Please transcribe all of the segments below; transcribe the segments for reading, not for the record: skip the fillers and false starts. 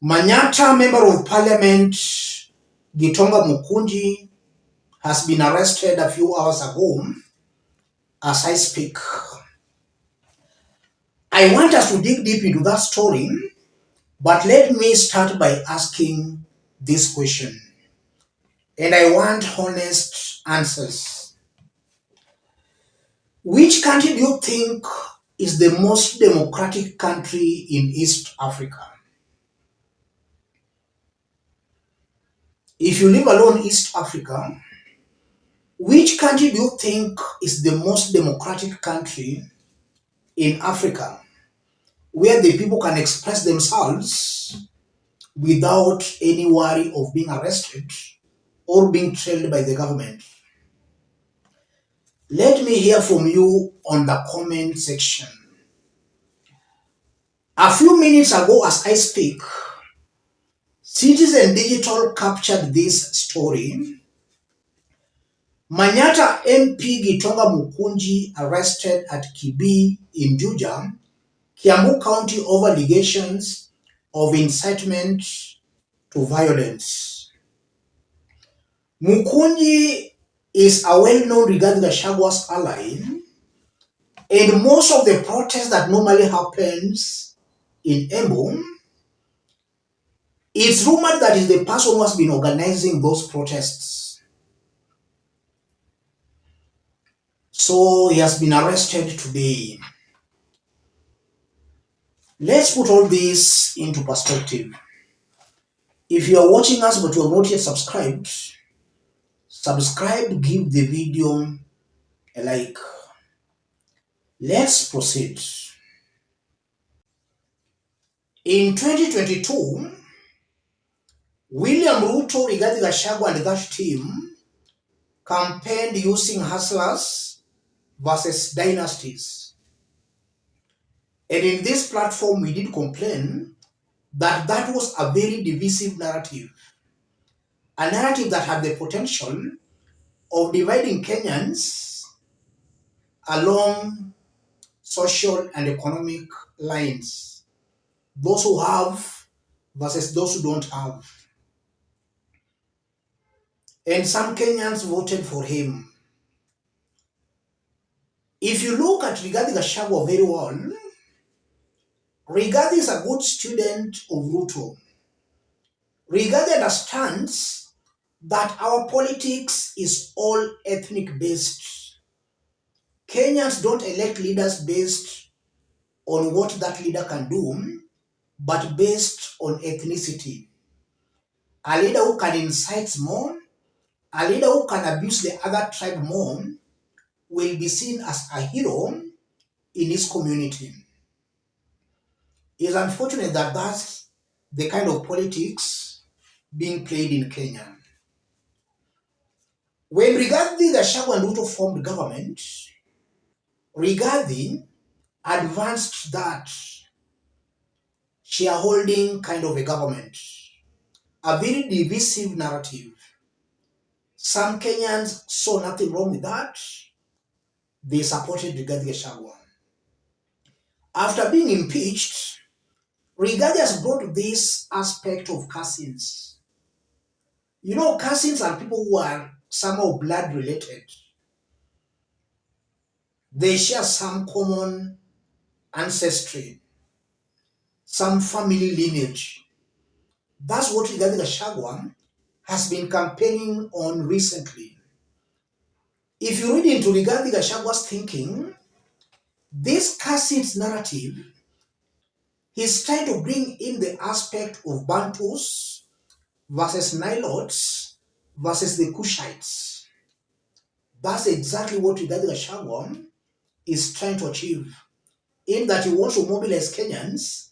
Manyatta, Member of Parliament Gitonga Mukunji, has been arrested a few hours ago as I speak. I want us to dig deep into that story, but let me start by asking this question, and I want honest answers. Which country do you think is the most democratic country in East Africa? If you leave alone East Africa, which country do you think is the most democratic country in Africa, where the people can express themselves without any worry of being arrested or being trailed by the government? Let me hear from you on the comment section. A few minutes ago, as I speak, Citizen Digital captured this story. Manyatta MP Gitonga Mukunji arrested at Kibi in Juja, Kiambu County over allegations of incitement to violence. Mukunji is a well-known Rigathi Shago's ally, and most of the protests that normally happens in Embu, it's rumored that is the person who has been organizing those protests. So he has been arrested today. Let's put all this into perspective. If you are watching us but you have not yet subscribed, subscribe, give the video a like. Let's proceed. In 2022, William Ruto, Rigathi Shago and that team campaigned using hustlers versus dynasties. And in this platform, we did complain that that was a very divisive narrative, a narrative that had the potential of dividing Kenyans along social and economic lines, those who have versus those who don't have. And some Kenyans voted for him. If you look at Rigathi Shago very well, Rigathi is a good student of Ruto. Rigathi understands that our politics is all ethnic based. Kenyans don't elect leaders based on what that leader can do, but based on ethnicity. A leader who can incite more, a leader who can abuse the other tribe more, will be seen as a hero in his community. It's unfortunate that that's the kind of politics being played in Kenya. When Rigathi Shago and Ruto formed government, Rigathi advanced that shareholding kind of a government, a very divisive narrative. Some Kenyans saw nothing wrong with that. They supported Rigathi Shago. After being impeached, Rigathi has brought this aspect of Cassins. You know, Cassins are people who are somehow blood related. They share some common ancestry, some family lineage. That's what Rigathi Shago has been campaigning on recently. If you read into Rigathi Shago's thinking, this Cassins narrative, he's trying to bring in the aspect of Bantus versus Nilotes versus the Kushites. That's exactly what Rigathi Shago is trying to achieve, in that he wants to mobilize Kenyans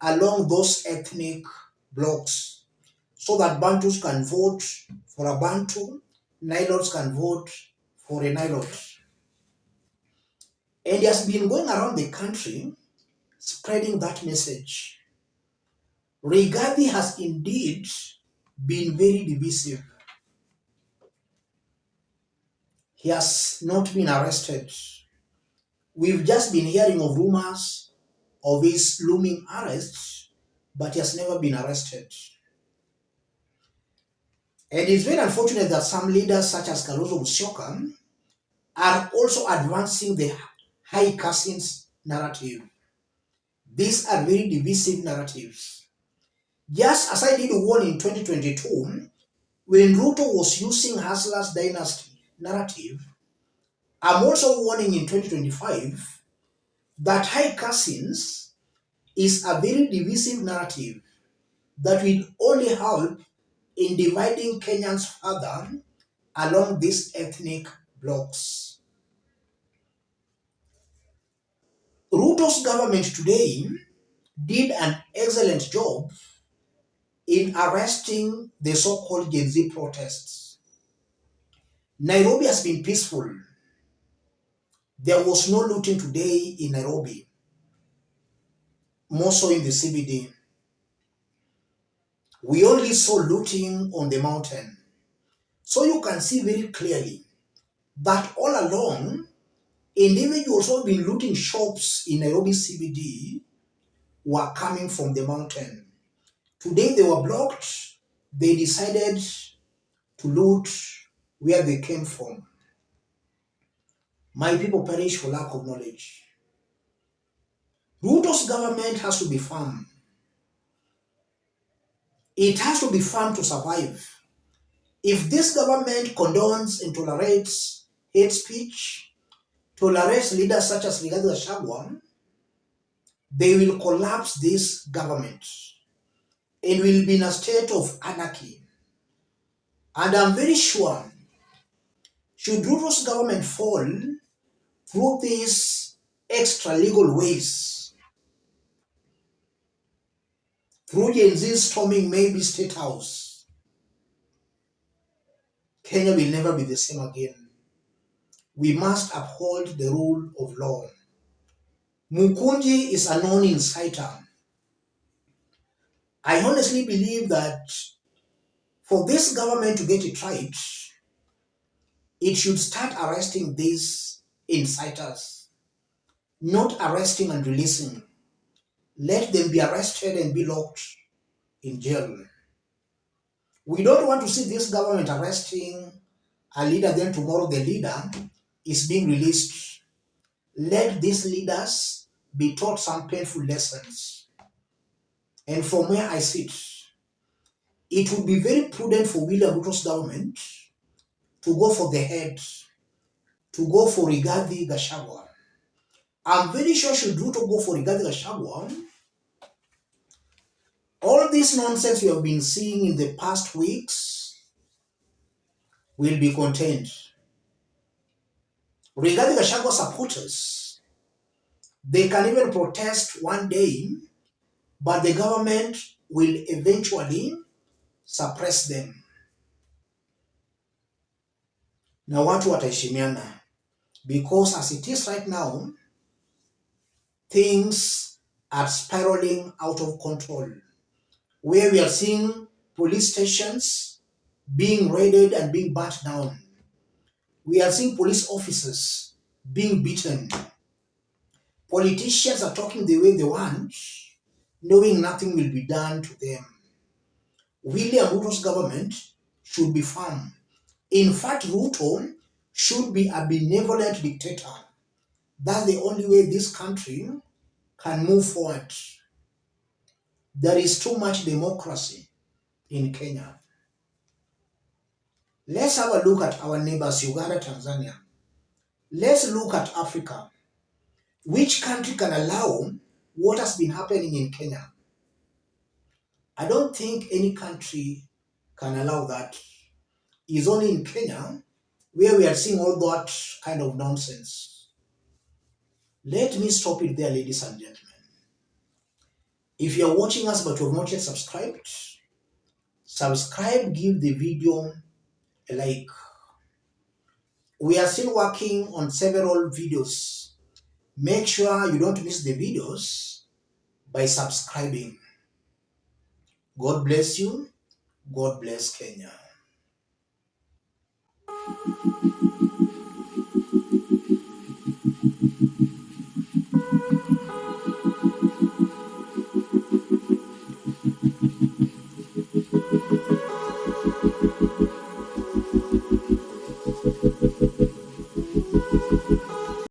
along those ethnic blocks so that Bantus can vote for a Bantu, Nilotes can vote for a Nilote. And he has been going around the country spreading that message. Rigathi has indeed been very divisive. He has not been arrested. We've just been hearing of rumors of his looming arrest but he has never been arrested. And it's very unfortunate that some leaders such as Kalonzo Musyoka are also advancing the high Cassins narrative. These are very divisive narratives. Just as I did warn in 2022, when Ruto was using Hustler's Dynasty narrative, I'm also warning in 2025 that high Cassins is a very divisive narrative that will only help in dividing Kenyans further along these ethnic blocks. Ruto's government today did an excellent job in arresting the so-called Gen Z protests. Nairobi has been peaceful. There was no looting today in Nairobi, more so in the CBD. We only saw looting on the mountain. So you can see very clearly that all along, individuals who have been looting shops in Nairobi CBD were coming from the mountain. Today they were blocked. They decided to loot where they came from. My people perish for lack of knowledge. Ruto's government has to be firm. It has to be firm to survive. If this government condones and tolerates hate speech, tolerates leaders such as Rigathi Shago, they will collapse this government and will be in a state of anarchy. And I'm very sure, should Ruto's government fall through these extra legal ways, through Gen Z storming maybe State House, Kenya will never be the same again. We must uphold the rule of law. Mukunji is a known inciter. I honestly believe that for this government to get it right, it should start arresting these inciters, not arresting and releasing. Let them be arrested and be locked in jail. We don't want to see this government arresting a leader, then tomorrow the leader is being released. Let these leaders be taught some painful lessons. And from where I sit, it would be very prudent for William Ruto's government to go for the head, to go for Rigathi Gachagua. I'm very sure should Ruto go for Rigathi Gachagua, all this nonsense we have been seeing in the past weeks will be contained. Rigathi Gachagua supporters, they can even protest one day, but the government will eventually suppress them. Na watu wataheshimiana, because as it is right now, things are spiraling out of control, where we are seeing police stations being raided and being burnt down. We are seeing police officers being beaten. Politicians are talking the way they want, knowing nothing will be done to them. William Ruto's government should be firm. In fact, Ruto should be a benevolent dictator. That's the only way this country can move forward. There is too much democracy in Kenya. Let's have a look at our neighbors, Uganda, Tanzania. Let's look at Africa. Which country can allow what has been happening in Kenya? I don't think any country can allow that. It's only in Kenya where we are seeing all that kind of nonsense. Let me stop it there, ladies and gentlemen. If you are watching us but you have not yet subscribed, subscribe, give the video a like. We are still working on several videos. Make sure you don't miss the videos by subscribing. God bless you. God bless Kenya.